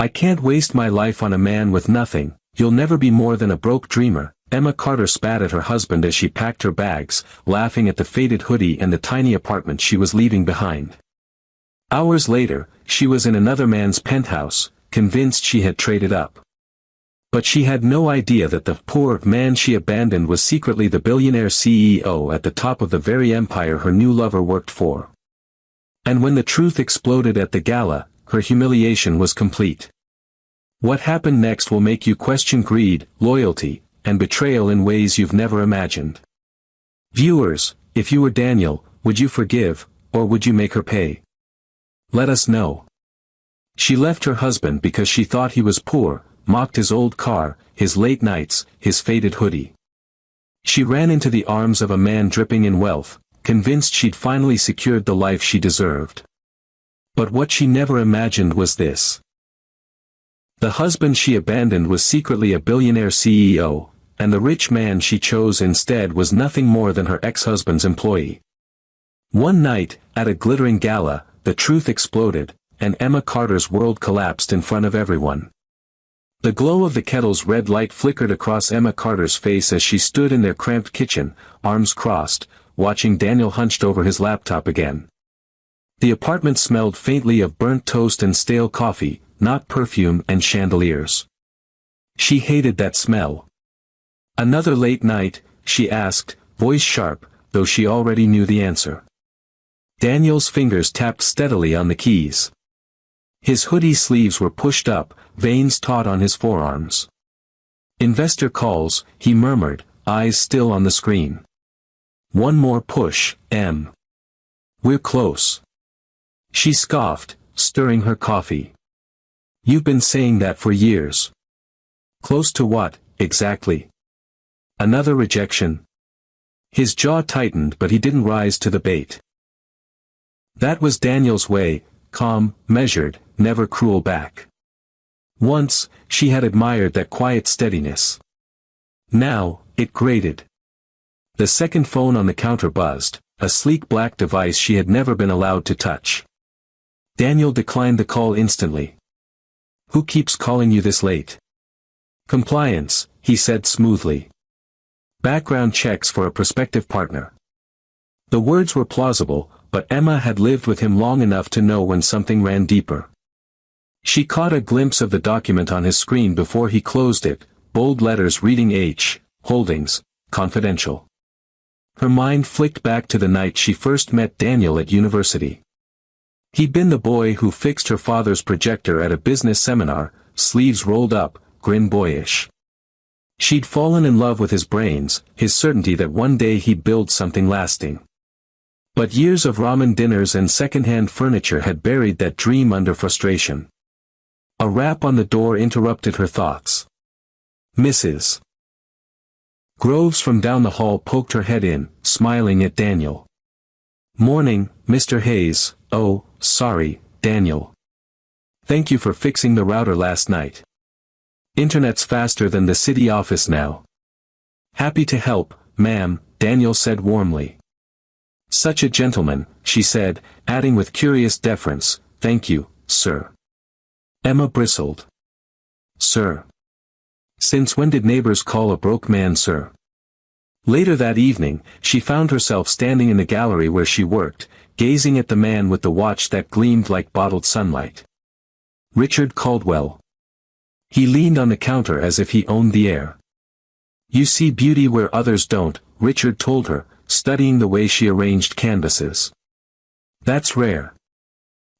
I can't waste my life on a man with nothing. You'll never be more than a broke dreamer. Emma Carter spat at her husband as she packed her bags, laughing at the faded hoodie and the tiny apartment she was leaving behind. Hours later, she was in another man's penthouse, convinced she had traded up. But she had no idea that the poor man she abandoned was secretly the billionaire CEO at the top of the very empire her new lover worked for. And when the truth exploded at the gala, her humiliation was complete. What happened next will make you question greed, loyalty, and betrayal in ways you've never imagined. Viewers, if you were Daniel, would you forgive, or would you make her pay? Let us know. She left her husband because she thought he was poor, mocked his old car, his late nights, his faded hoodie. She ran into the arms of a man dripping in wealth, convinced she'd finally secured the life she deserved. But what she never imagined was this. The husband she abandoned was secretly a billionaire CEO, and the rich man she chose instead was nothing more than her ex-husband's employee. One night, at a glittering gala, the truth exploded, and Emma Carter's world collapsed in front of everyone. The glow of the kettle's red light flickered across Emma Carter's face as she stood in their cramped kitchen, arms crossed, watching Daniel hunched over his laptop again. The apartment smelled faintly of burnt toast and stale coffee, not perfume and chandeliers. She hated that smell. Another late night, she asked, voice sharp, though she already knew the answer. Daniel's fingers tapped steadily on the keys. His hoodie sleeves were pushed up, veins taut on his forearms. Investor calls, he murmured, eyes still on the screen. One more push, Em. We're close. She scoffed, stirring her coffee. You've been saying that for years. Close to what, exactly? Another rejection? His jaw tightened but he didn't rise to the bait. That was Daniel's way, calm, measured, never cruel back. Once, she had admired that quiet steadiness. Now, it grated. The second phone on the counter buzzed, a sleek black device she had never been allowed to touch. Daniel declined the call instantly. Who keeps calling you this late? Compliance, he said smoothly. Background checks for a prospective partner. The words were plausible, but Emma had lived with him long enough to know when something ran deeper. She caught a glimpse of the document on his screen before he closed it, bold letters reading H, Holdings, Confidential. Her mind flicked back to the night she first met Daniel at university. He'd been the boy who fixed her father's projector at a business seminar, sleeves rolled up, grin boyish. She'd fallen in love with his brains, his certainty that one day he'd build something lasting. But years of ramen dinners and second-hand furniture had buried that dream under frustration. A rap on the door interrupted her thoughts. Mrs. Groves from down the hall poked her head in, smiling at Daniel. Morning, Mr. Hayes. Oh, sorry, Daniel. Thank you for fixing the router last night. Internet's faster than the city office now. Happy to help, ma'am, Daniel said warmly. Such a gentleman, she said, adding with curious deference, thank you, sir. Emma bristled. Sir. Since when did neighbors call a broke man sir? Later that evening, she found herself standing in the gallery where she worked, gazing at the man with the watch that gleamed like bottled sunlight. Richard Caldwell. He leaned on the counter as if he owned the air. You see beauty where others don't, Richard told her, studying the way she arranged canvases. That's rare.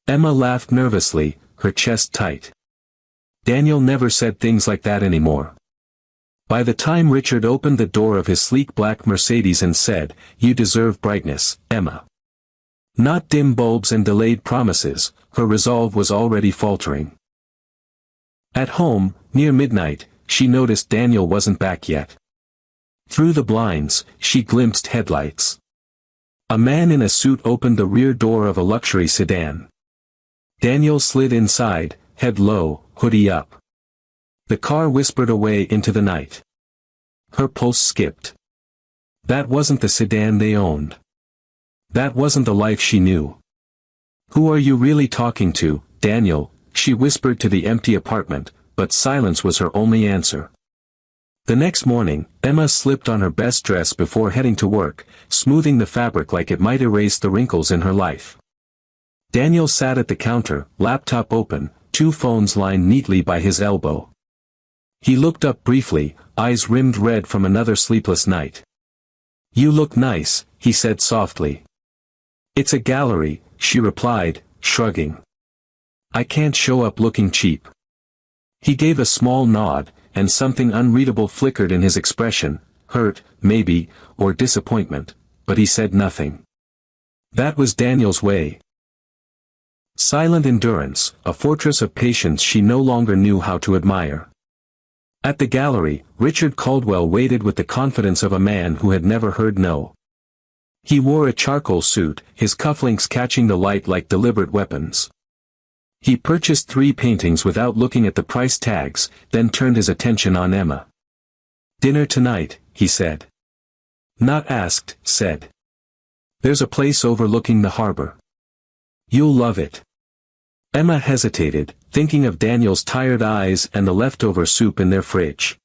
Emma laughed nervously, her chest tight. Daniel never said things like that anymore. By the time Richard opened the door of his sleek black Mercedes and said, You deserve brightness, Emma. Not dim bulbs and delayed promises, her resolve was already faltering. At home, near midnight, she noticed Daniel wasn't back yet. Through the blinds, she glimpsed headlights. A man in a suit opened the rear door of a luxury sedan. Daniel slid inside, head low, hoodie up. The car whispered away into the night. Her pulse skipped. That wasn't the sedan they owned. That wasn't the life she knew. Who are you really talking to, Daniel? she whispered to the empty apartment, but silence was her only answer. The next morning, Emma slipped on her best dress before heading to work, smoothing the fabric like it might erase the wrinkles in her life. Daniel sat at the counter, laptop open, 2 phones lined neatly by his elbow. He looked up briefly, eyes rimmed red from another sleepless night. "You look nice," he said softly. "It's a gallery," she replied, shrugging. "I can't show up looking cheap." He gave a small nod, and something unreadable flickered in his expression, hurt, maybe, or disappointment, but he said nothing. That was Daniel's way. Silent endurance, a fortress of patience she no longer knew how to admire. At the gallery, Richard Caldwell waited with the confidence of a man who had never heard no. He wore a charcoal suit, his cufflinks catching the light like deliberate weapons. He purchased 3 paintings without looking at the price tags, then turned his attention on Emma. "Dinner tonight," he said. Not asked, said. "There's a place overlooking the harbor. You'll love it." Emma hesitated, thinking of Daniel's tired eyes and the leftover soup in their fridge.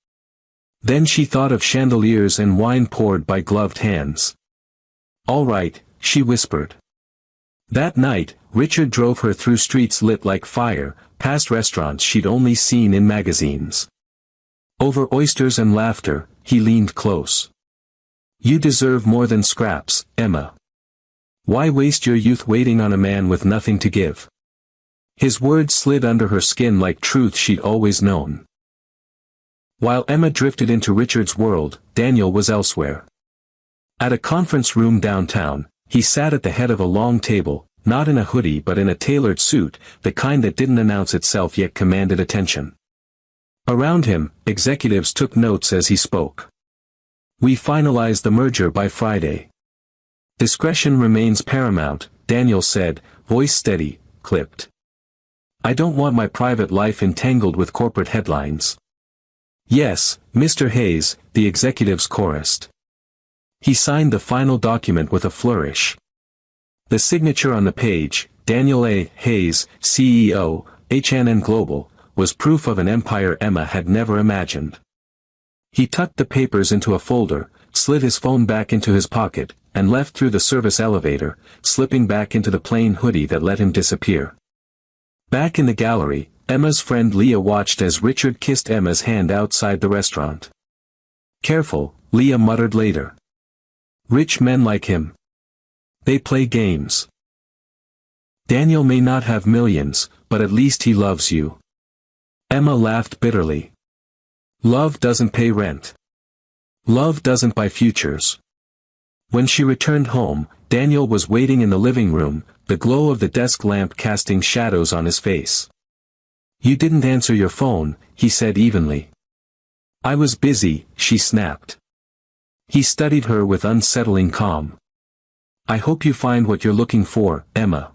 Then she thought of chandeliers and wine poured by gloved hands. "All right," she whispered. That night, Richard drove her through streets lit like fire, past restaurants she'd only seen in magazines. Over oysters and laughter, he leaned close. "You deserve more than scraps, Emma. Why waste your youth waiting on a man with nothing to give?" His words slid under her skin like truth she'd always known. While Emma drifted into Richard's world, Daniel was elsewhere. At a conference room downtown, he sat at the head of a long table, not in a hoodie but in a tailored suit, the kind that didn't announce itself yet commanded attention. Around him, executives took notes as he spoke. "We finalized the merger by Friday. Discretion remains paramount," Daniel said, voice steady, clipped. "I don't want my private life entangled with corporate headlines." "Yes, Mr. Hayes," the executives chorused. He signed the final document with a flourish. The signature on the page, Daniel A. Hayes, CEO, H&N Global, was proof of an empire Emma had never imagined. He tucked the papers into a folder, slid his phone back into his pocket, and left through the service elevator, slipping back into the plain hoodie that let him disappear. Back in the gallery, Emma's friend Leah watched as Richard kissed Emma's hand outside the restaurant. "Careful," Leah muttered later. "Rich men like him. They play games. Daniel may not have millions, but at least he loves you." Emma laughed bitterly. "Love doesn't pay rent. Love doesn't buy futures." When she returned home, Daniel was waiting in the living room, the glow of the desk lamp casting shadows on his face. "You didn't answer your phone," he said evenly. "I was busy," she snapped. He studied her with unsettling calm. "I hope you find what you're looking for, Emma."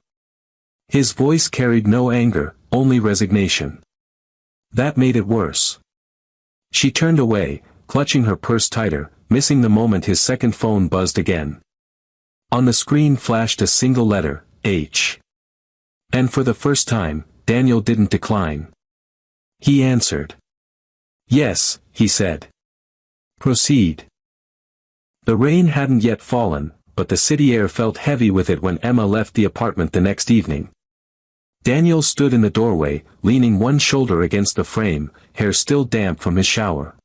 His voice carried no anger, only resignation. That made it worse. She turned away, clutching her purse tighter, missing the moment his second phone buzzed again. On the screen flashed a single letter, H. And for the first time, Daniel didn't decline. He answered. "Yes," he said. "Proceed." The rain hadn't yet fallen, but the city air felt heavy with it when Emma left the apartment the next evening. Daniel stood in the doorway, leaning one shoulder against the frame, hair still damp from his shower.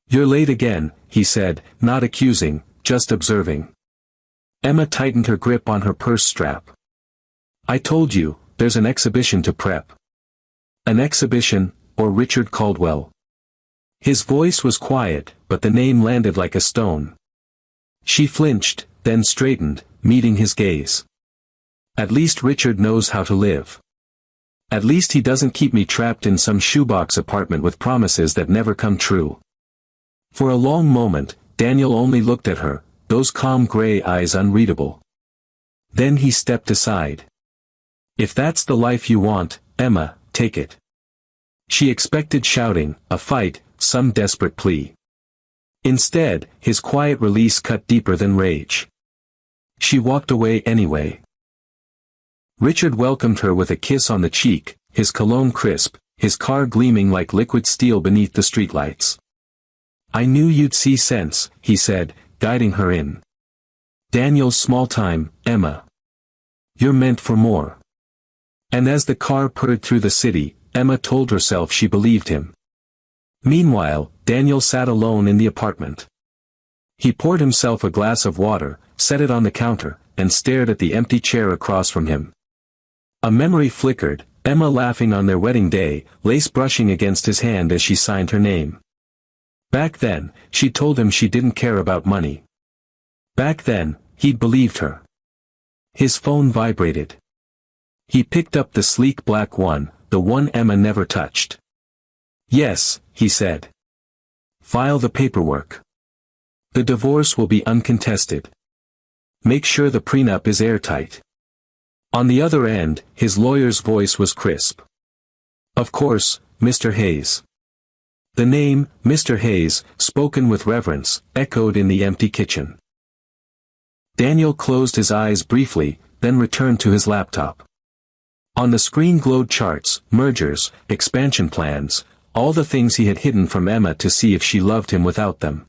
"You're late again," he said, not accusing, just observing. Emma tightened her grip on her purse strap. "I told you, there's an exhibition to prep." An exhibition, or Richard Caldwell? His voice was quiet, but the name landed like a stone. She flinched, then straightened, meeting his gaze. "At least Richard knows how to live. At least he doesn't keep me trapped in some shoebox apartment with promises that never come true." For a long moment, Daniel only looked at her, those calm gray eyes unreadable. Then he stepped aside. "If that's the life you want, Emma, take it." She expected shouting, a fight, some desperate plea. Instead, his quiet release cut deeper than rage. She walked away anyway. Richard welcomed her with a kiss on the cheek, his cologne crisp, his car gleaming like liquid steel beneath the streetlights. "I knew you'd see sense," he said, guiding her in. "Daniel's small time, Emma. You're meant for more." And as the car purred through the city, Emma told herself she believed him. Meanwhile, Daniel sat alone in the apartment. He poured himself a glass of water, set it on the counter, and stared at the empty chair across from him. A memory flickered, Emma laughing on their wedding day, lace brushing against his hand as she signed her name. Back then, she told him she didn't care about money. Back then, he'd believed her. His phone vibrated. He picked up the sleek black one, the one Emma never touched. "Yes," he said. "File the paperwork. The divorce will be uncontested. Make sure the prenup is airtight." On the other end, his lawyer's voice was crisp. "Of course, Mr. Hayes." The name, Mr. Hayes, spoken with reverence, echoed in the empty kitchen. Daniel closed his eyes briefly, then returned to his laptop. On the screen glowed charts, mergers, expansion plans, all the things he had hidden from Emma to see if she loved him without them.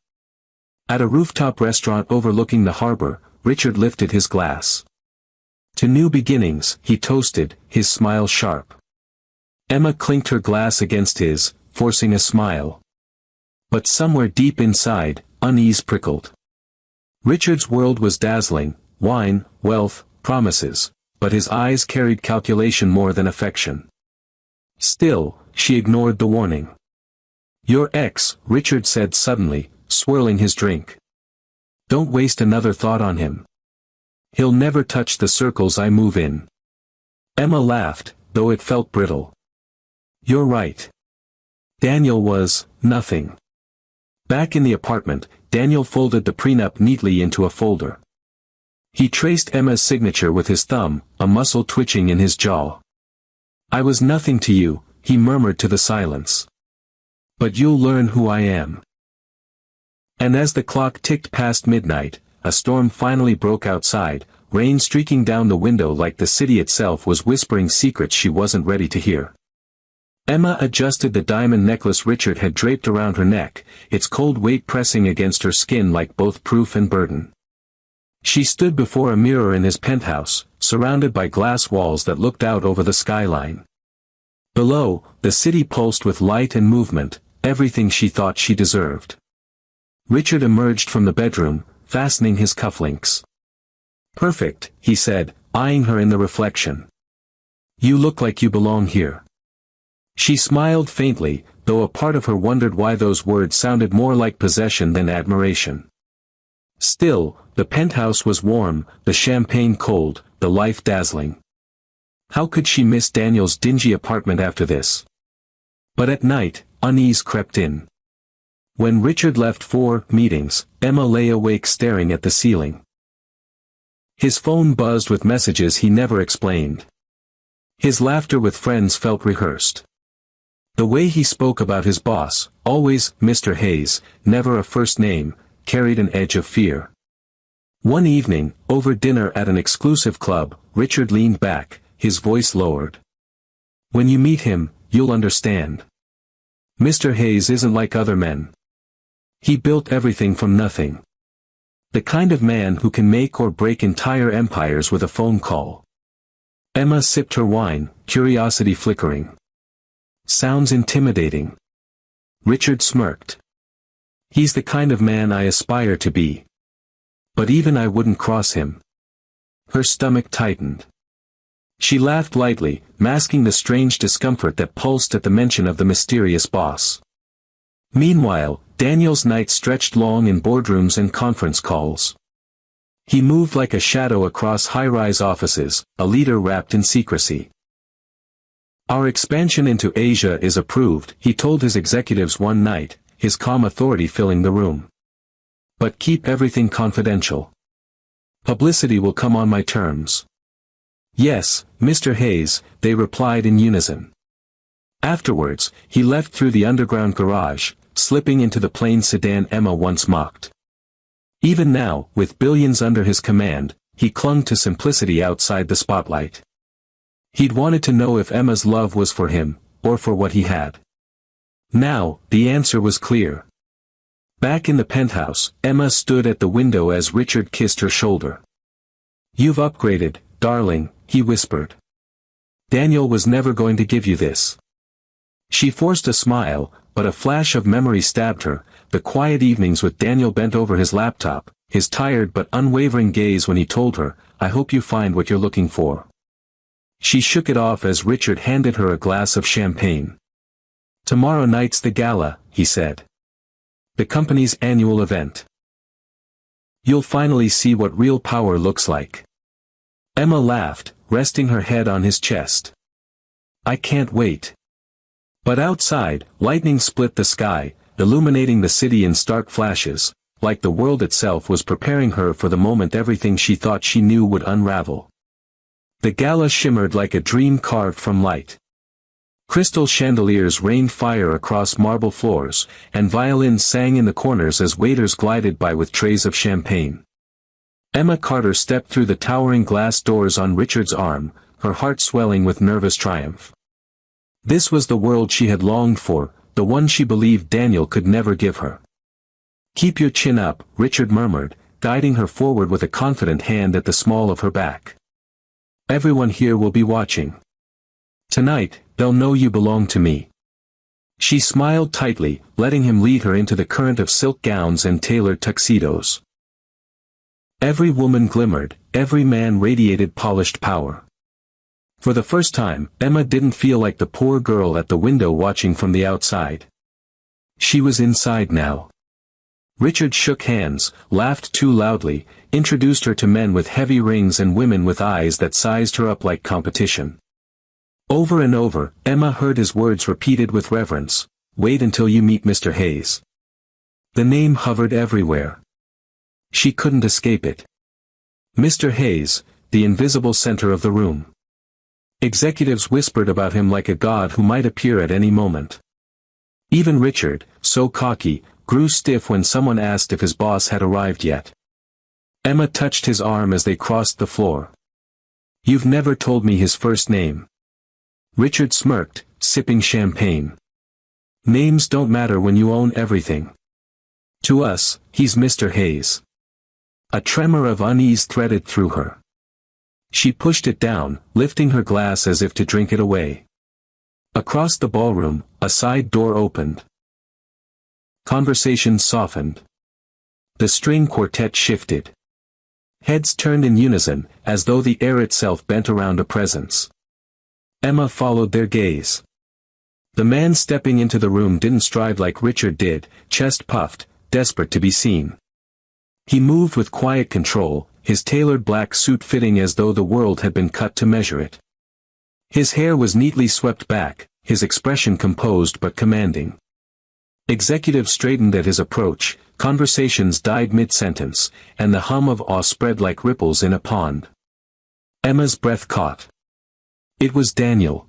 At a rooftop restaurant overlooking the harbor, Richard lifted his glass. "To new beginnings," he toasted, his smile sharp. Emma clinked her glass against his, forcing a smile. But somewhere deep inside, unease prickled. Richard's world was dazzling, wine, wealth, promises, but his eyes carried calculation more than affection. Still, she ignored the warning. "Your ex," Richard said suddenly, swirling his drink. "Don't waste another thought on him. He'll never touch the circles I move in." Emma laughed, though it felt brittle. "You're right. Daniel was nothing." Back in the apartment, Daniel folded the prenup neatly into a folder. He traced Emma's signature with his thumb, a muscle twitching in his jaw. "I was nothing to you," he murmured to the silence. "But you'll learn who I am." And as the clock ticked past midnight, a storm finally broke outside, rain streaking down the window like the city itself was whispering secrets she wasn't ready to hear. Emma adjusted the diamond necklace Richard had draped around her neck, its cold weight pressing against her skin like both proof and burden. She stood before a mirror in his penthouse, surrounded by glass walls that looked out over the skyline. Below, the city pulsed with light and movement, everything she thought she deserved. Richard emerged from the bedroom, fastening his cufflinks. "Perfect," he said, eyeing her in the reflection. "You look like you belong here." She smiled faintly, though a part of her wondered why those words sounded more like possession than admiration. Still, the penthouse was warm, the champagne cold, the life dazzling. How could she miss Daniel's dingy apartment after this? But at night, unease crept in. When Richard left for meetings, Emma lay awake staring at the ceiling. His phone buzzed with messages he never explained. His laughter with friends felt rehearsed. The way he spoke about his boss, always Mr. Hayes, never a first name, carried an edge of fear. One evening, over dinner at an exclusive club, Richard leaned back, his voice lowered. "When you meet him, you'll understand. Mr. Hayes isn't like other men. He built everything from nothing. The kind of man who can make or break entire empires with a phone call." Emma sipped her wine, curiosity flickering. "Sounds intimidating." Richard smirked. "He's the kind of man I aspire to be. But even I wouldn't cross him." Her stomach tightened. She laughed lightly, masking the strange discomfort that pulsed at the mention of the mysterious boss. Meanwhile, Daniel's night stretched long in boardrooms and conference calls. He moved like a shadow across high-rise offices, a leader wrapped in secrecy. "Our expansion into Asia is approved," he told his executives one night, his calm authority filling the room. "But keep everything confidential. Publicity will come on my terms." "Yes, Mr. Hayes," they replied in unison. Afterwards, he left through the underground garage, slipping into the plain sedan Emma once mocked. Even now, with billions under his command, he clung to simplicity outside the spotlight. He'd wanted to know if Emma's love was for him, or for what he had. Now, the answer was clear. Back in the penthouse, Emma stood at the window as Richard kissed her shoulder. "You've upgraded, darling," he whispered. "Daniel was never going to give you this." She forced a smile, but a flash of memory stabbed her, the quiet evenings with Daniel bent over his laptop, his tired but unwavering gaze when he told her, "I hope you find what you're looking for." She shook it off as Richard handed her a glass of champagne. "Tomorrow night's the gala," he said. "The company's annual event. You'll finally see what real power looks like." Emma laughed, resting her head on his chest. "I can't wait." But outside, lightning split the sky, illuminating the city in stark flashes, like the world itself was preparing her for the moment everything she thought she knew would unravel. The gala shimmered like a dream carved from light. Crystal chandeliers rained fire across marble floors, and violins sang in the corners as waiters glided by with trays of champagne. Emma Carter stepped through the towering glass doors on Richard's arm, her heart swelling with nervous triumph. This was the world she had longed for, the one she believed Daniel could never give her. "Keep your chin up," Richard murmured, guiding her forward with a confident hand at the small of her back. "Everyone here will be watching. Tonight, they'll know you belong to me." She smiled tightly, letting him lead her into the current of silk gowns and tailored tuxedos. Every woman glimmered, every man radiated polished power. For the first time, Emma didn't feel like the poor girl at the window watching from the outside. She was inside now. Richard shook hands, laughed too loudly, introduced her to men with heavy rings and women with eyes that sized her up like competition. Over and over, Emma heard his words repeated with reverence, "Wait until you meet Mr. Hayes." The name hovered everywhere. She couldn't escape it. Mr. Hayes, the invisible center of the room. Executives whispered about him like a god who might appear at any moment. Even Richard, so cocky, grew stiff when someone asked if his boss had arrived yet. Emma touched his arm as they crossed the floor. "You've never told me his first name." Richard smirked, sipping champagne. "Names don't matter when you own everything. To us, he's Mr. Hayes." A tremor of unease threaded through her. She pushed it down, lifting her glass as if to drink it away. Across the ballroom, a side door opened. Conversation softened. The string quartet shifted. Heads turned in unison, as though the air itself bent around a presence. Emma followed their gaze. The man stepping into the room didn't stride like Richard did, chest puffed, desperate to be seen. He moved with quiet control, his tailored black suit fitting as though the world had been cut to measure it. His hair was neatly swept back, his expression composed but commanding. Executives straightened at his approach, conversations died mid-sentence, and the hum of awe spread like ripples in a pond. Emma's breath caught. It was Daniel.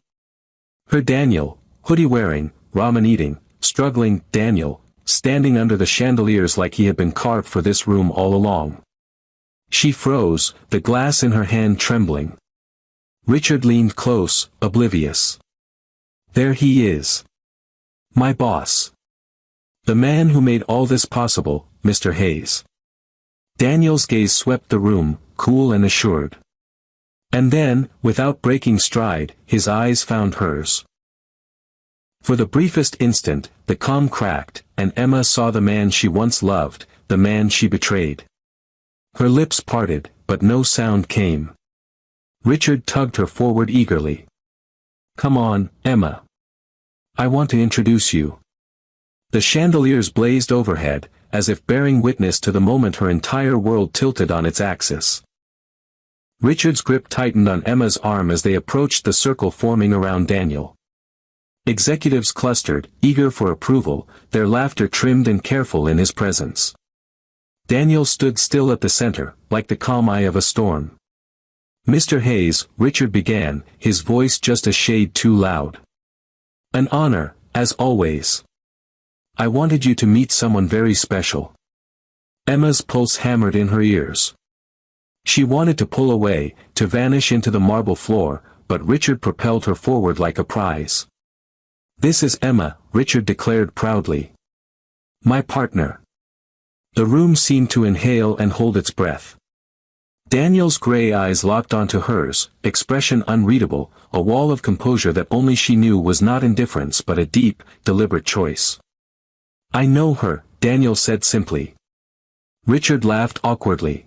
Her Daniel, hoodie-wearing, ramen-eating, struggling Daniel, standing under the chandeliers like he had been carved for this room all along. She froze, the glass in her hand trembling. Richard leaned close, oblivious. "There he is. My boss. The man who made all this possible, Mr. Hayes." Daniel's gaze swept the room, cool and assured. And then, without breaking stride, his eyes found hers. For the briefest instant, the calm cracked, and Emma saw the man she once loved, the man she betrayed. Her lips parted, but no sound came. Richard tugged her forward eagerly. "Come on, Emma. I want to introduce you." The chandeliers blazed overhead, as if bearing witness to the moment her entire world tilted on its axis. Richard's grip tightened on Emma's arm as they approached the circle forming around Daniel. Executives clustered, eager for approval, their laughter trimmed and careful in his presence. Daniel stood still at the center, like the calm eye of a storm. "Mr. Hayes," Richard began, his voice just a shade too loud. "An honor, as always. I wanted you to meet someone very special." Emma's pulse hammered in her ears. She wanted to pull away, to vanish into the marble floor, but Richard propelled her forward like a prize. "This is Emma," Richard declared proudly. "My partner." The room seemed to inhale and hold its breath. Daniel's gray eyes locked onto hers, expression unreadable, a wall of composure that only she knew was not indifference but a deep, deliberate choice. "I know her," Daniel said simply. Richard laughed awkwardly.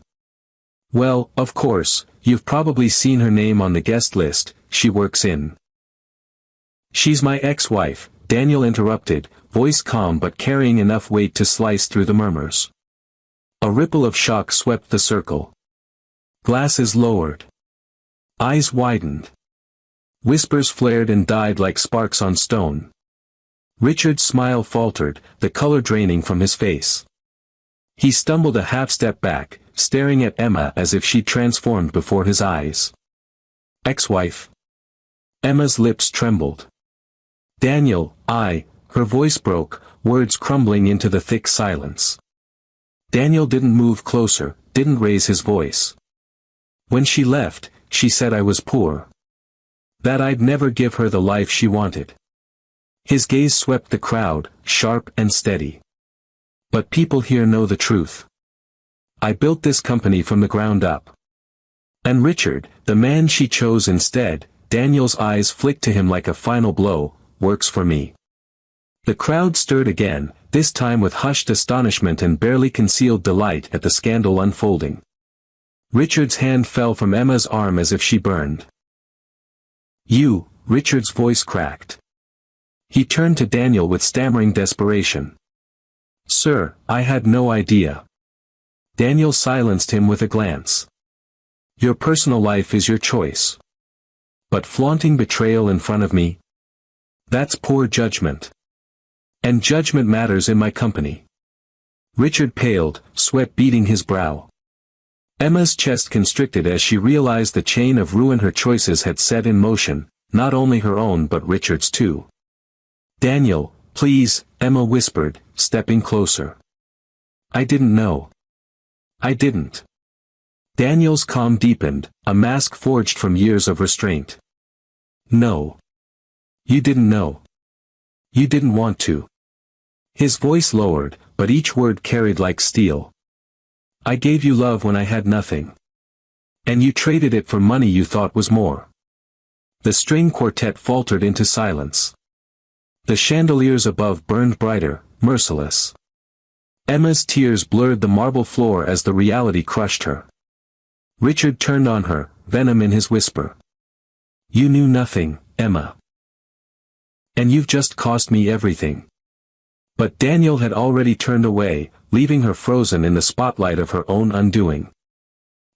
"Well, of course, you've probably seen her name on the guest list. She works in—" "She's my ex-wife," Daniel interrupted, voice calm but carrying enough weight to slice through the murmurs. A ripple of shock swept the circle. Glasses lowered. Eyes widened. Whispers flared and died like sparks on stone. Richard's smile faltered, the color draining from his face. He stumbled a half-step back, staring at Emma as if she'd transformed before his eyes. "Ex-wife?" Emma's lips trembled. "Daniel, her voice broke, words crumbling into the thick silence. Daniel didn't move closer, didn't raise his voice. "When she left, she said I was poor. That I'd never give her the life she wanted." His gaze swept the crowd, sharp and steady. "But people here know the truth. I built this company from the ground up. And Richard, the man she chose instead," Daniel's eyes flicked to him like a final blow, "works for me." The crowd stirred again, this time with hushed astonishment and barely concealed delight at the scandal unfolding. Richard's hand fell from Emma's arm as if she burned. "You," Richard's voice cracked. He turned to Daniel with stammering desperation. "Sir, I had no idea." Daniel silenced him with a glance. "Your personal life is your choice. But flaunting betrayal in front of me? That's poor judgment. And judgment matters in my company." Richard paled, sweat beading his brow. Emma's chest constricted as she realized the chain of ruin her choices had set in motion, not only her own but Richard's too. "Daniel, please," Emma whispered, stepping closer. "I didn't know. I didn't." Daniel's calm deepened, a mask forged from years of restraint. "No. You didn't know. You didn't want to." His voice lowered, but each word carried like steel. "I gave you love when I had nothing. And you traded it for money you thought was more." The string quartet faltered into silence. The chandeliers above burned brighter, merciless. Emma's tears blurred the marble floor as the reality crushed her. Richard turned on her, venom in his whisper. "You knew nothing, Emma. And you've just cost me everything." But Daniel had already turned away, leaving her frozen in the spotlight of her own undoing.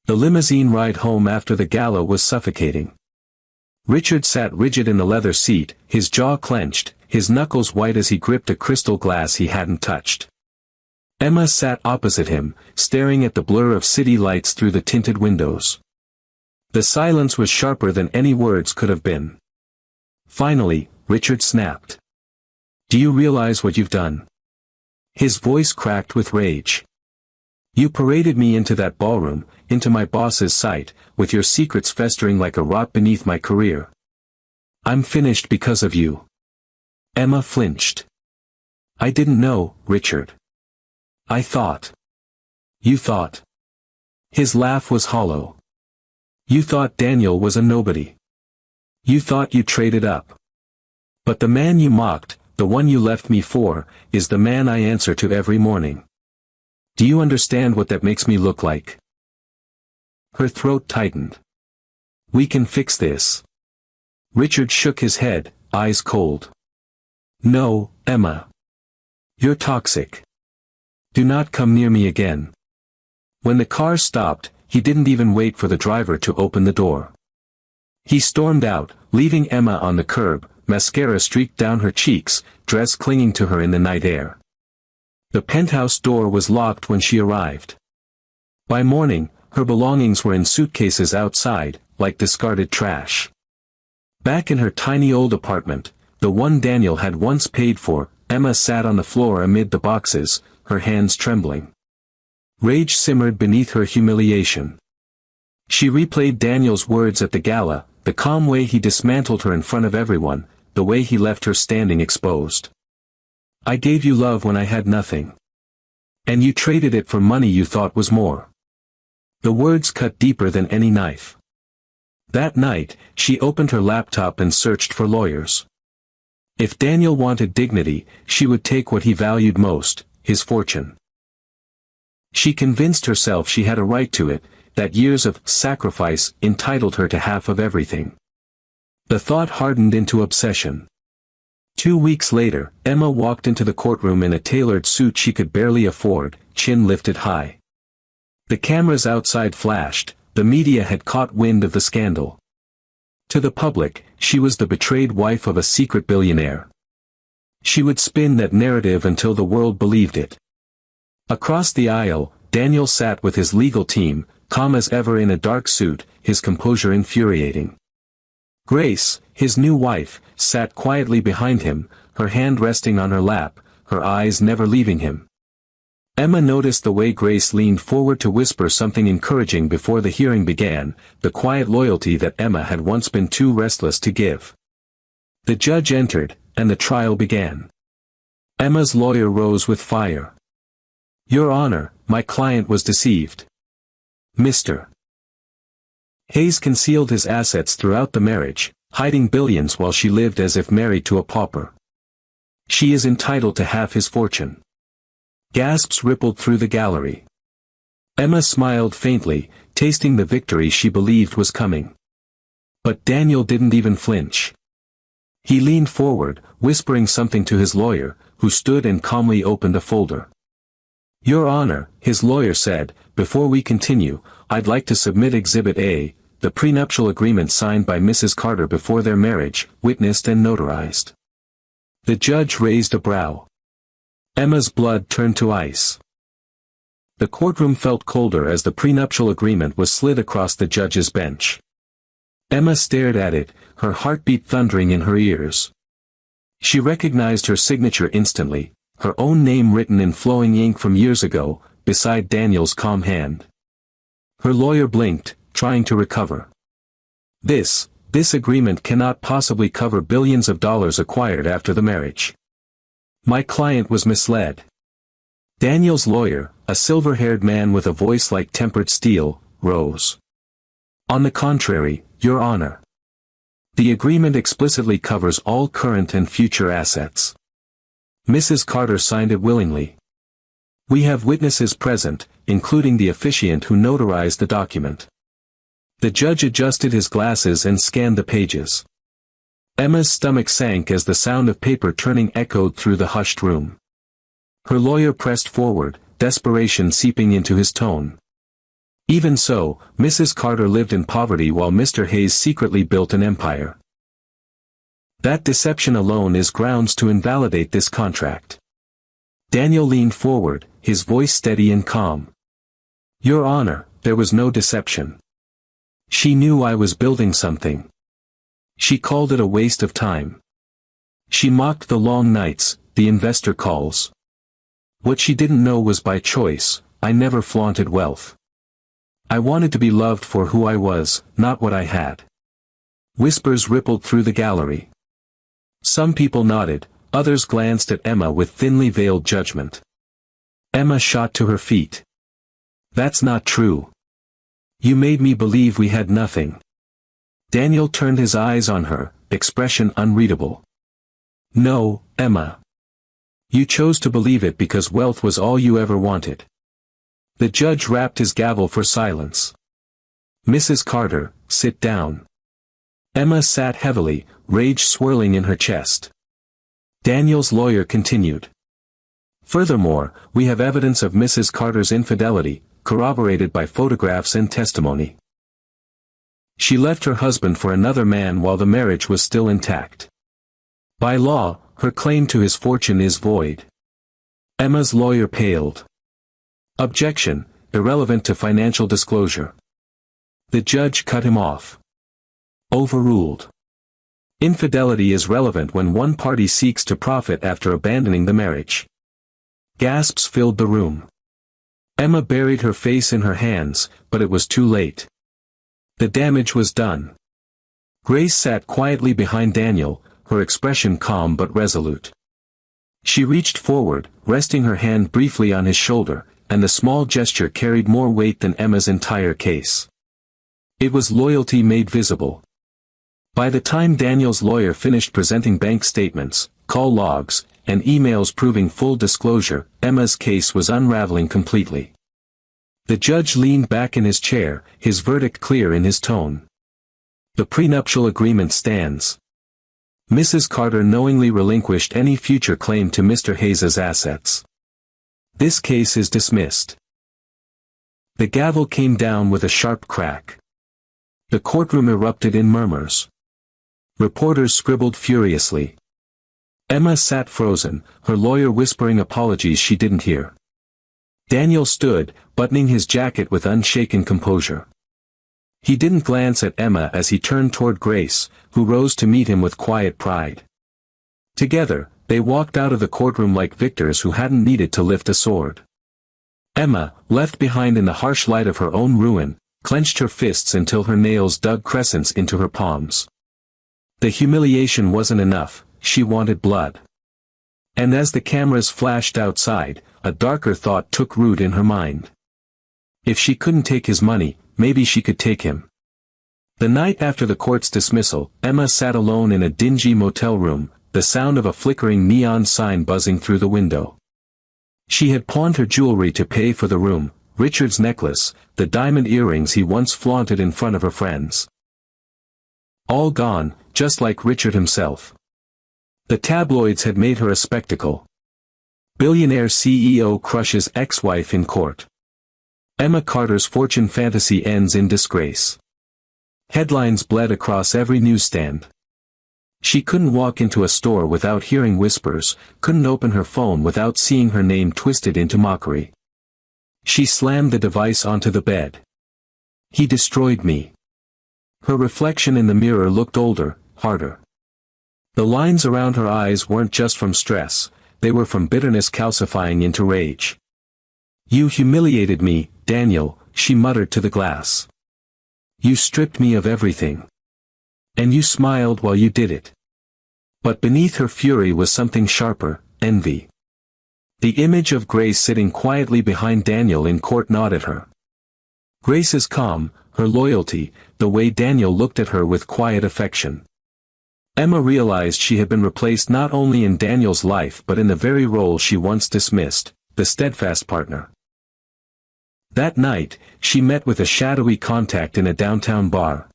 The limousine ride home after the gala was suffocating. Richard sat rigid in the leather seat, his jaw clenched, his knuckles white as he gripped a crystal glass he hadn't touched. Emma sat opposite him, staring at the blur of city lights through the tinted windows. The silence was sharper than any words could have been. Finally, Richard snapped. "Do you realize what you've done?" His voice cracked with rage. "You paraded me into that ballroom, into my boss's sight, with your secrets festering like a rot beneath my career. I'm finished because of you." Emma flinched. "I didn't know, Richard. I thought." "You thought." His laugh was hollow. "You thought Daniel was a nobody. You thought you traded up. But the man you mocked, the one you left me for, is the man I answer to every morning. Do you understand what that makes me look like?" Her throat tightened. "We can fix this." Richard shook his head, eyes cold. "No, Emma. You're toxic. Do not come near me again." When the car stopped, he didn't even wait for the driver to open the door. He stormed out, leaving Emma on the curb, mascara streaked down her cheeks, dress clinging to her in the night air. The penthouse door was locked when she arrived. By morning, her belongings were in suitcases outside, like discarded trash. Back in her tiny old apartment, the one Daniel had once paid for, Emma sat on the floor amid the boxes, her hands trembling. Rage simmered beneath her humiliation. She replayed Daniel's words at the gala, the calm way he dismantled her in front of everyone, the way he left her standing exposed. I gave you love when I had nothing. And you traded it for money you thought was more. The words cut deeper than any knife. That night, she opened her laptop and searched for lawyers. If Daniel wanted dignity, she would take what he valued most, his fortune. She convinced herself she had a right to it, that years of sacrifice entitled her to half of everything. The thought hardened into obsession. 2 weeks later, Emma walked into the courtroom in a tailored suit she could barely afford, chin lifted high. The cameras outside flashed, the media had caught wind of the scandal. To the public, she was the betrayed wife of a secret billionaire. She would spin that narrative until the world believed it. Across the aisle, Daniel sat with his legal team, calm as ever in a dark suit, his composure infuriating. Grace, his new wife, sat quietly behind him, her hand resting on her lap, her eyes never leaving him. Emma noticed the way Grace leaned forward to whisper something encouraging before the hearing began, the quiet loyalty that Emma had once been too restless to give. The judge entered, and the trial began. Emma's lawyer rose with fire. Your Honor, my client was deceived. Mr. Hayes concealed his assets throughout the marriage, hiding billions while she lived as if married to a pauper. She is entitled to half his fortune. Gasps rippled through the gallery. Emma smiled faintly, tasting the victory she believed was coming. But Daniel didn't even flinch. He leaned forward, whispering something to his lawyer, who stood and calmly opened a folder. Your Honor, his lawyer said, before we continue, I'd like to submit Exhibit A, the prenuptial agreement signed by Mrs. Carter before their marriage, witnessed and notarized. The judge raised a brow. Emma's blood turned to ice. The courtroom felt colder as the prenuptial agreement was slid across the judge's bench. Emma stared at it, her heartbeat thundering in her ears. She recognized her signature instantly, her own name written in flowing ink from years ago, beside Daniel's calm hand. Her lawyer blinked, trying to recover. This agreement cannot possibly cover billions of dollars acquired after the marriage. My client was misled. Daniel's lawyer, a silver-haired man with a voice like tempered steel, rose. On the contrary, Your Honor. The agreement explicitly covers all current and future assets. Mrs. Carter signed it willingly. We have witnesses present, including the officiant who notarized the document. The judge adjusted his glasses and scanned the pages. Emma's stomach sank as the sound of paper turning echoed through the hushed room. Her lawyer pressed forward, desperation seeping into his tone. Even so, Mrs. Carter lived in poverty while Mr. Hayes secretly built an empire. That deception alone is grounds to invalidate this contract. Daniel leaned forward, his voice steady and calm. Your Honor, there was no deception. She knew I was building something. She called it a waste of time. She mocked the long nights, the investor calls. What she didn't know was by choice, I never flaunted wealth. I wanted to be loved for who I was, not what I had. Whispers rippled through the gallery. Some people nodded, others glanced at Emma with thinly veiled judgment. Emma shot to her feet. That's not true. You made me believe we had nothing. Daniel turned his eyes on her, expression unreadable. No, Emma. You chose to believe it because wealth was all you ever wanted. The judge rapped his gavel for silence. Mrs. Carter, sit down. Emma sat heavily, rage swirling in her chest. Daniel's lawyer continued. Furthermore, we have evidence of Mrs. Carter's infidelity, corroborated by photographs and testimony. She left her husband for another man while the marriage was still intact. By law, her claim to his fortune is void. Emma's lawyer paled. Objection, irrelevant to financial disclosure. The judge cut him off. Overruled. Infidelity is relevant when one party seeks to profit after abandoning the marriage. Gasps filled the room. Emma buried her face in her hands, but it was too late. The damage was done. Grace sat quietly behind Daniel, her expression calm but resolute. She reached forward, resting her hand briefly on his shoulder, and the small gesture carried more weight than Emma's entire case. It was loyalty made visible. By the time Daniel's lawyer finished presenting bank statements, call logs, and emails proving full disclosure, Emma's case was unraveling completely. The judge leaned back in his chair, his verdict clear in his tone. The prenuptial agreement stands. Mrs. Carter knowingly relinquished any future claim to Mr. Hayes's assets. This case is dismissed. The gavel came down with a sharp crack. The courtroom erupted in murmurs. Reporters scribbled furiously. Emma sat frozen, her lawyer whispering apologies she didn't hear. Daniel stood, buttoning his jacket with unshaken composure. He didn't glance at Emma as he turned toward Grace, who rose to meet him with quiet pride. Together, they walked out of the courtroom like victors who hadn't needed to lift a sword. Emma, left behind in the harsh light of her own ruin, clenched her fists until her nails dug crescents into her palms. The humiliation wasn't enough, she wanted blood. And as the cameras flashed outside, a darker thought took root in her mind. If she couldn't take his money, maybe she could take him. The night after the court's dismissal, Emma sat alone in a dingy motel room, the sound of a flickering neon sign buzzing through the window. She had pawned her jewelry to pay for the room, Richard's necklace, the diamond earrings he once flaunted in front of her friends. All gone, just like Richard himself. The tabloids had made her a spectacle. Billionaire CEO crushes ex-wife in court. Emma Carter's fortune fantasy ends in disgrace. Headlines bled across every newsstand. She couldn't walk into a store without hearing whispers, couldn't open her phone without seeing her name twisted into mockery. She slammed the device onto the bed. He destroyed me. Her reflection in the mirror looked older, harder. The lines around her eyes weren't just from stress, they were from bitterness calcifying into rage. You humiliated me, Daniel, she muttered to the glass. You stripped me of everything. And you smiled while you did it. But beneath her fury was something sharper, envy. The image of Grace sitting quietly behind Daniel in court gnawed at her. Grace's calm, her loyalty, the way Daniel looked at her with quiet affection. Emma realized she had been replaced not only in Daniel's life but in the very role she once dismissed, the steadfast partner. That night, she met with a shadowy contact in a downtown bar.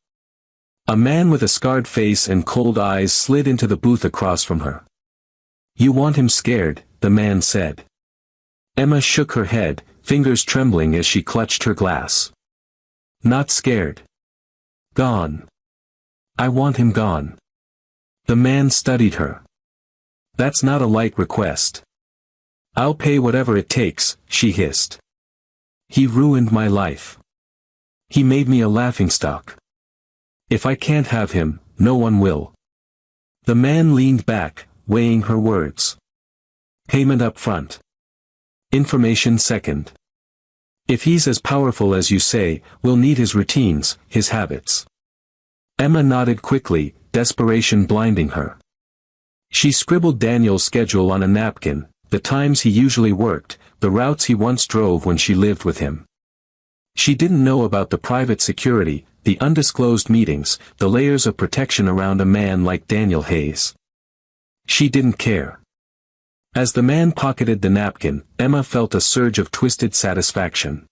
A man with a scarred face and cold eyes slid into the booth across from her. You want him scared, the man said. Emma shook her head, fingers trembling as she clutched her glass. Not scared. Gone. I want him gone. The man studied her. That's not a light request. I'll pay whatever it takes, she hissed. He ruined my life. He made me a laughingstock. If I can't have him, no one will. The man leaned back, weighing her words. Payment up front. Information second. If he's as powerful as you say, we'll need his routines, his habits. Emma nodded quickly, desperation blinding her. She scribbled Daniel's schedule on a napkin, the times he usually worked, the routes he once drove when she lived with him. She didn't know about the private security, the undisclosed meetings, the layers of protection around a man like Daniel Hayes. She didn't care. As the man pocketed the napkin, Emma felt a surge of twisted satisfaction.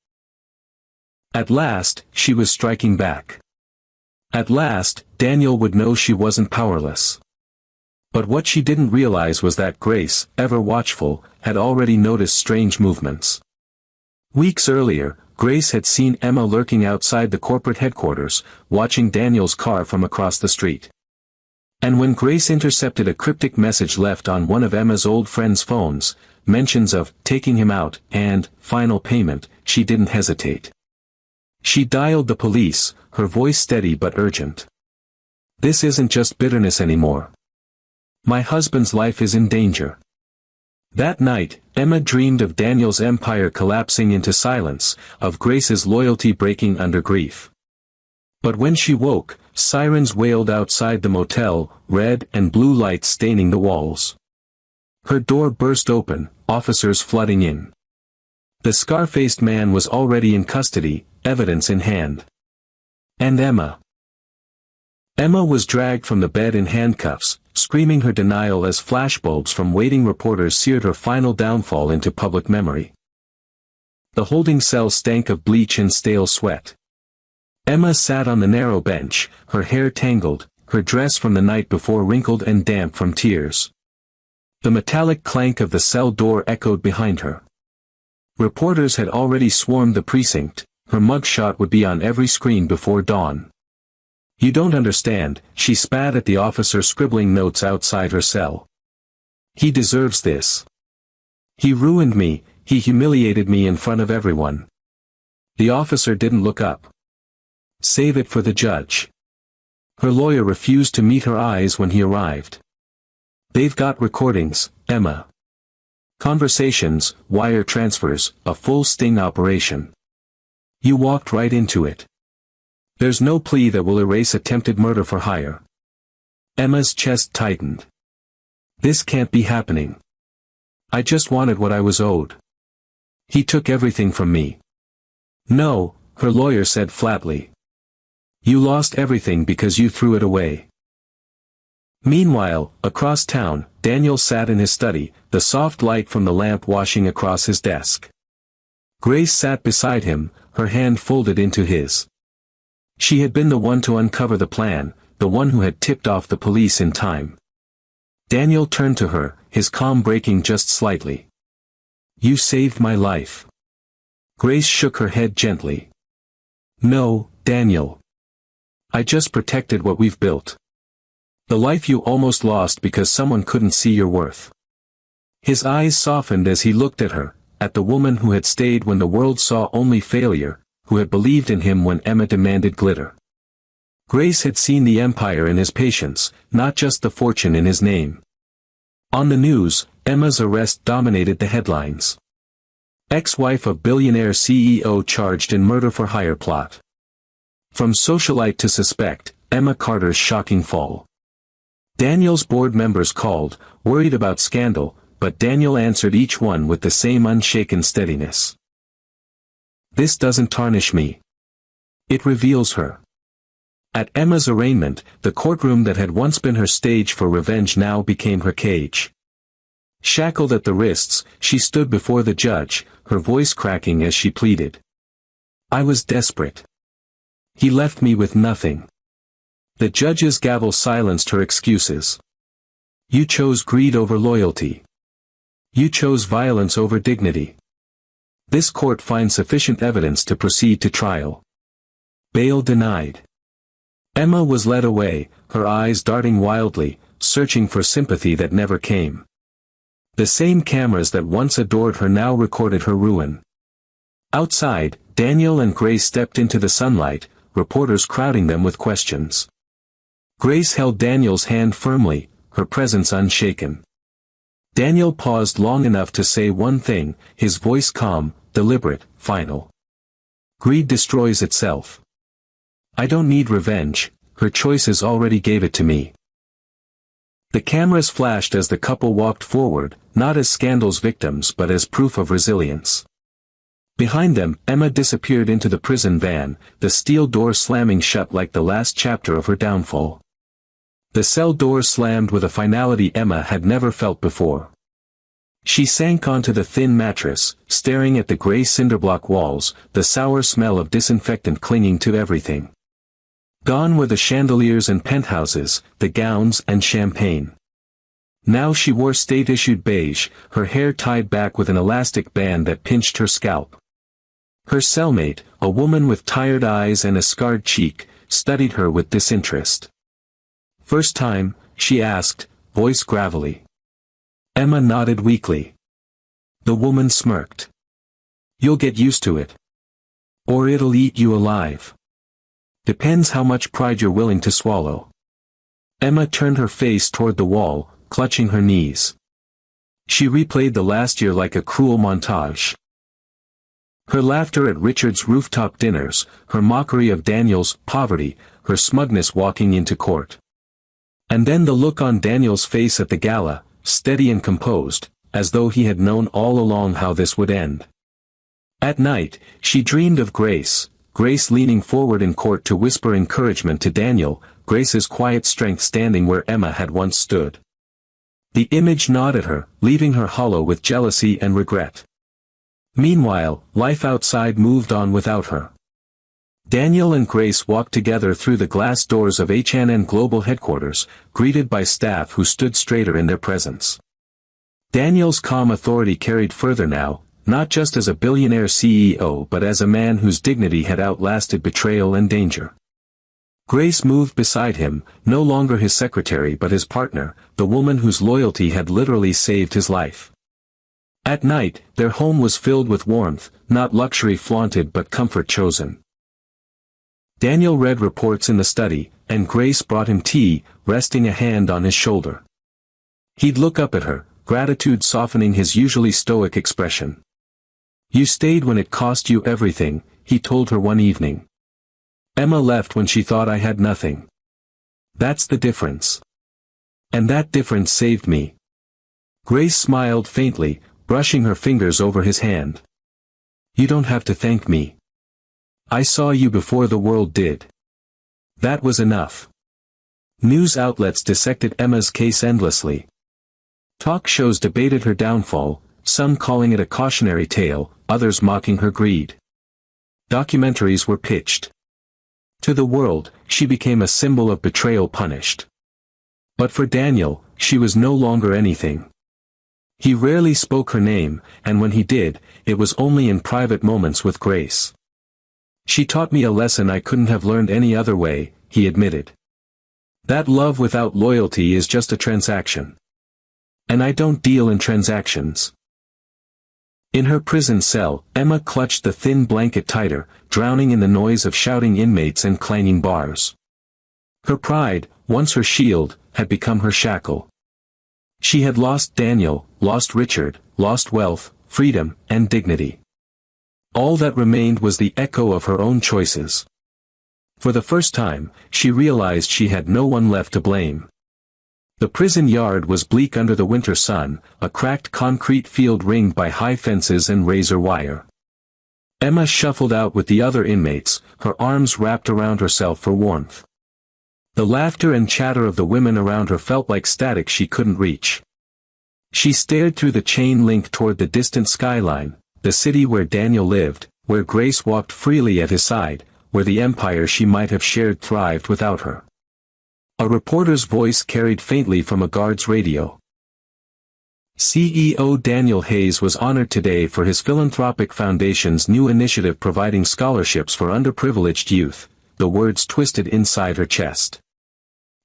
At last, she was striking back. At last, Daniel would know she wasn't powerless. But what she didn't realize was that Grace, ever watchful, had already noticed strange movements. Weeks earlier, Grace had seen Emma lurking outside the corporate headquarters, watching Daniel's car from across the street. And when Grace intercepted a cryptic message left on one of Emma's old friends' phones, mentions of taking him out and final payment, she didn't hesitate. She dialed the police, her voice steady but urgent. This isn't just bitterness anymore. My husband's life is in danger. That night, Emma dreamed of Daniel's empire collapsing into silence, of Grace's loyalty breaking under grief. But when she woke, Sirens wailed outside the motel, red and blue lights staining the walls. Her door burst open, officers flooding in. The scar-faced man was already in custody, evidence in hand. And Emma. Emma was dragged from the bed in handcuffs, screaming her denial as flashbulbs from waiting reporters seared her final downfall into public memory. The holding cell stank of bleach and stale sweat. Emma sat on the narrow bench, her hair tangled, her dress from the night before wrinkled and damp from tears. The metallic clank of the cell door echoed behind her. Reporters had already swarmed the precinct, her mugshot would be on every screen before dawn. "You don't understand," she spat at the officer scribbling notes outside her cell. "He deserves this. He ruined me, he humiliated me in front of everyone." The officer didn't look up. "Save it for the judge." Her lawyer refused to meet her eyes when he arrived. "They've got recordings, Emma. Conversations, wire transfers, a full sting operation. You walked right into it. There's no plea that will erase attempted murder for hire." Emma's chest tightened. "This can't be happening. I just wanted what I was owed. He took everything from me." "No," her lawyer said flatly. "You lost everything because you threw it away." Meanwhile, across town, Daniel sat in his study, the soft light from the lamp washing across his desk. Grace sat beside him, her hand folded into his. She had been the one to uncover the plan, the one who had tipped off the police in time. Daniel turned to her, his calm breaking just slightly. "You saved my life." Grace shook her head gently. "No, Daniel. I just protected what we've built. The life you almost lost because someone couldn't see your worth." His eyes softened as he looked at her, at the woman who had stayed when the world saw only failure, who had believed in him when Emma demanded glitter. Grace had seen the empire in his patience, not just the fortune in his name. On the news, Emma's arrest dominated the headlines. Ex-wife of billionaire CEO charged in murder-for-hire plot. From socialite to suspect, Emma Carter's shocking fall. Daniel's board members called, worried about scandal, but Daniel answered each one with the same unshaken steadiness. "This doesn't tarnish me. It reveals her." At Emma's arraignment, the courtroom that had once been her stage for revenge now became her cage. Shackled at the wrists, she stood before the judge, her voice cracking as she pleaded. "I was desperate. He left me with nothing." The judge's gavel silenced her excuses. "You chose greed over loyalty. You chose violence over dignity. This court finds sufficient evidence to proceed to trial." Bail denied. Emma was led away, her eyes darting wildly, searching for sympathy that never came. The same cameras that once adored her now recorded her ruin. Outside, Daniel and Grace stepped into the sunlight, reporters crowding them with questions. Grace held Daniel's hand firmly, her presence unshaken. Daniel paused long enough to say one thing, his voice calm, deliberate, final. "Greed destroys itself. I don't need revenge, her choices already gave it to me." The cameras flashed as the couple walked forward, not as scandal's victims but as proof of resilience. Behind them, Emma disappeared into the prison van, the steel door slamming shut like the last chapter of her downfall. The cell door slammed with a finality Emma had never felt before. She sank onto the thin mattress, staring at the gray cinderblock walls, the sour smell of disinfectant clinging to everything. Gone were the chandeliers and penthouses, the gowns and champagne. Now she wore state-issued beige, her hair tied back with an elastic band that pinched her scalp. Her cellmate, a woman with tired eyes and a scarred cheek, studied her with disinterest. "First time?" she asked, voice gravelly. Emma nodded weakly. The woman smirked. "You'll get used to it. Or it'll eat you alive. Depends how much pride you're willing to swallow." Emma turned her face toward the wall, clutching her knees. She replayed the last year like a cruel montage. Her laughter at Richard's rooftop dinners, her mockery of Daniel's poverty, her smugness walking into court. And then the look on Daniel's face at the gala, steady and composed, as though he had known all along how this would end. At night, she dreamed of Grace leaning forward in court to whisper encouragement to Daniel, Grace's quiet strength standing where Emma had once stood. The image gnawed at her, leaving her hollow with jealousy and regret. Meanwhile, life outside moved on without her. Daniel and Grace walked together through the glass doors of H&N Global headquarters, greeted by staff who stood straighter in their presence. Daniel's calm authority carried further now, not just as a billionaire CEO but as a man whose dignity had outlasted betrayal and danger. Grace moved beside him, no longer his secretary but his partner, the woman whose loyalty had literally saved his life. At night, their home was filled with warmth, not luxury flaunted but comfort chosen. Daniel read reports in the study, and Grace brought him tea, resting a hand on his shoulder. He'd look up at her, gratitude softening his usually stoic expression. "You stayed when it cost you everything," he told her one evening. "Emma left when she thought I had nothing. That's the difference. And that difference saved me." Grace smiled faintly, brushing her fingers over his hand. "You don't have to thank me. I saw you before the world did. That was enough." News outlets dissected Emma's case endlessly. Talk shows debated her downfall, some calling it a cautionary tale, others mocking her greed. Documentaries were pitched. To the world, she became a symbol of betrayal punished. But for Daniel, she was no longer anything. He rarely spoke her name, and when he did, it was only in private moments with Grace. "She taught me a lesson I couldn't have learned any other way," he admitted. "That love without loyalty is just a transaction. And I don't deal in transactions." In her prison cell, Emma clutched the thin blanket tighter, drowning in the noise of shouting inmates and clanging bars. Her pride, once her shield, had become her shackle. She had lost Daniel, lost Richard, lost wealth, freedom, and dignity. All that remained was the echo of her own choices. For the first time, she realized she had no one left to blame. The prison yard was bleak under the winter sun, a cracked concrete field ringed by high fences and razor wire. Emma shuffled out with the other inmates, her arms wrapped around herself for warmth. The laughter and chatter of the women around her felt like static she couldn't reach. She stared through the chain link toward the distant skyline, the city where Daniel lived, where Grace walked freely at his side, where the empire she might have shared thrived without her. A reporter's voice carried faintly from a guard's radio. CEO Daniel Hayes was honored today for his philanthropic foundation's new initiative providing scholarships for underprivileged youth, the words twisted inside her chest.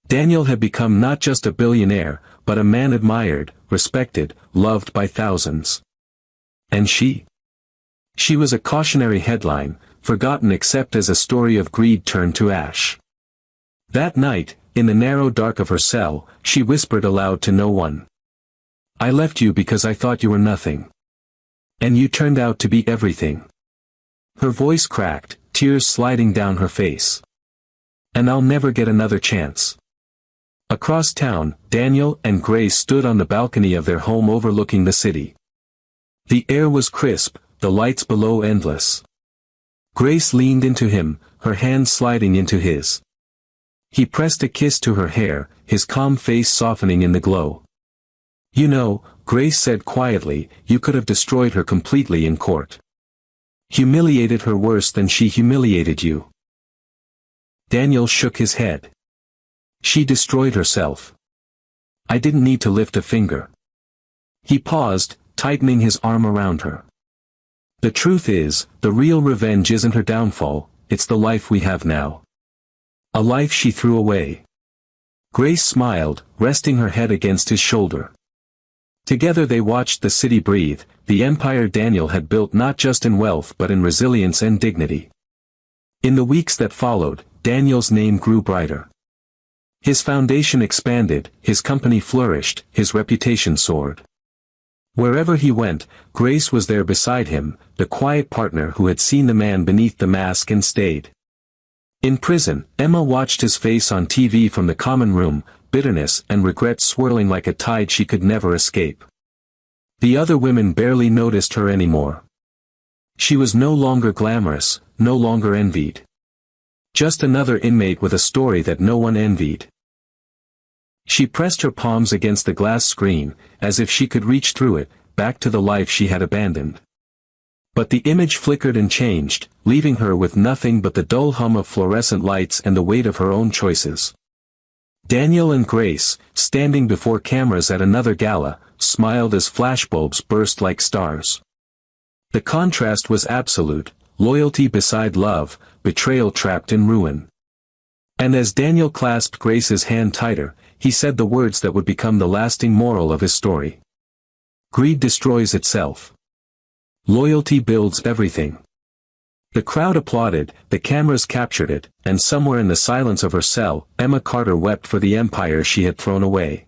Daniel had become not just a billionaire, but a man admired, respected, loved by thousands. And she? She was a cautionary headline, forgotten except as a story of greed turned to ash. That night, in the narrow dark of her cell, she whispered aloud to no one. "I left you because I thought you were nothing. And you turned out to be everything." Her voice cracked, tears sliding down her face. "And I'll never get another chance." Across town, Daniel and Grace stood on the balcony of their home overlooking the city. The air was crisp, the lights below endless. Grace leaned into him, her hand sliding into his. He pressed a kiss to her hair, his calm face softening in the glow. "You know," Grace said quietly, "you could have destroyed her completely in court. Humiliated her worse than she humiliated you." Daniel shook his head. "She destroyed herself. I didn't need to lift a finger." He paused, tightening his arm around her. "The truth is, the real revenge isn't her downfall, it's the life we have now. A life she threw away." Grace smiled, resting her head against his shoulder. Together they watched the city breathe, the empire Daniel had built not just in wealth but in resilience and dignity. In the weeks that followed, Daniel's name grew brighter. His foundation expanded, his company flourished, his reputation soared. Wherever he went, Grace was there beside him, the quiet partner who had seen the man beneath the mask and stayed. In prison, Emma watched his face on TV from the common room, bitterness and regret swirling like a tide she could never escape. The other women barely noticed her anymore. She was no longer glamorous, no longer envied. Just another inmate with a story that no one envied. She pressed her palms against the glass screen, as if she could reach through it, back to the life she had abandoned. But the image flickered and changed, leaving her with nothing but the dull hum of fluorescent lights and the weight of her own choices. Daniel and Grace, standing before cameras at another gala, smiled as flashbulbs burst like stars. The contrast was absolute, loyalty beside love, betrayal trapped in ruin. And as Daniel clasped Grace's hand tighter, he said the words that would become the lasting moral of his story. Greed destroys itself. Loyalty builds everything. The crowd applauded, the cameras captured it, and somewhere in the silence of her cell, Emma Carter wept for the empire she had thrown away.